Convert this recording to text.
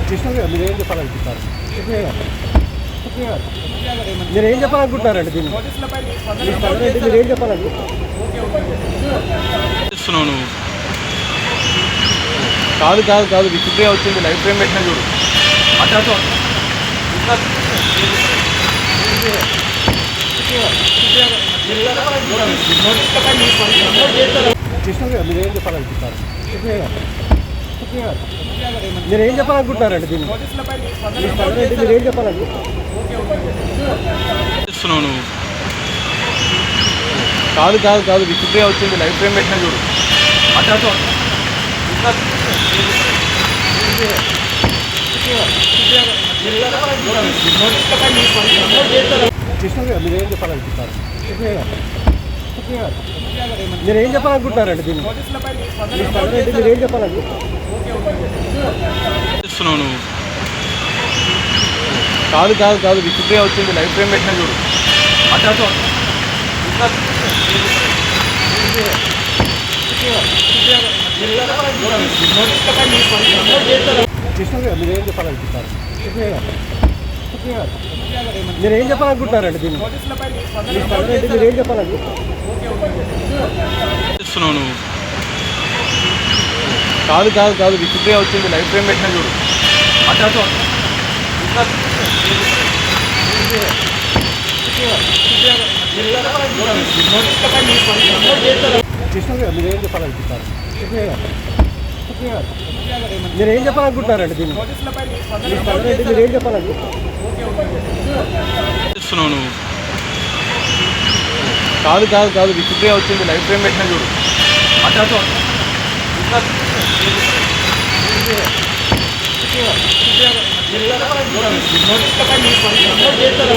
కృష్ణ గారు మీరేం చెప్పాలనుకుంటారు? మీరేం చెప్పాలనుకుంటున్నారండి దీన్ని మీరేం చెప్పాలనుకుంటున్నారు? చేస్తున్నావు నువ్వు? కాదు కాదు కాదు విచిత్రంగా వచ్చింది. లైఫ్ ఫ్రేమ్ పెట్టినా చూడు. అటు కృష్ణ గారు మీరేం చెప్పాలనుకుంటారు? మీరేం చెప్పాలనుకుంటున్నారండి దీన్ని మీరేం చెప్పాలనుకుంటున్నారు? చేస్తున్నావు నువ్వు? కాదు కాదు కాదు విచిత్రంగా వచ్చింది. లైఫ్ ఫ్రేమ్ పెట్టినా చూడు. అటు కృష్ణ గారు మీరేం చెప్పాలనుకుంటారు? మీరేం చెప్పాలనుకుంటున్నారండి దీన్ని మీరేం చెప్పాలనుకుంటున్నారు? చేస్తున్నావు నువ్వు? కాదు కాదు కాదు విచిత్రంగా వచ్చింది. లైఫ్ ఫ్రేమ్ పెట్టినా చూడు. అటు కృష్ణ గారు మీరేం చెప్పాలనుకుంటారు? మీరేం చెప్పాలనుకుంటున్నారండి దీన్ని మీరేం చెప్పాలనుకుంటున్నారు? చేస్తున్నావు నువ్వు? కాదు కాదు కాదు విచిత్రంగా వచ్చింది. లైఫ్ ఫ్రేమ్ పెట్టినా చూడు. అటు కృష్ణ గారు మీరేం చెప్పాలనుకుంటారు? మీరేం చెప్పాలనుకుంటున్నారండి దీన్ని మీరేం చెప్పాలనుకుంటున్నారు? చేస్తున్నావు నువ్వు? కాదు కాదు కాదు విచిత్రంగా వచ్చింది. లైఫ్ ఫ్రేమ్ పెట్టినా చూడు. అటు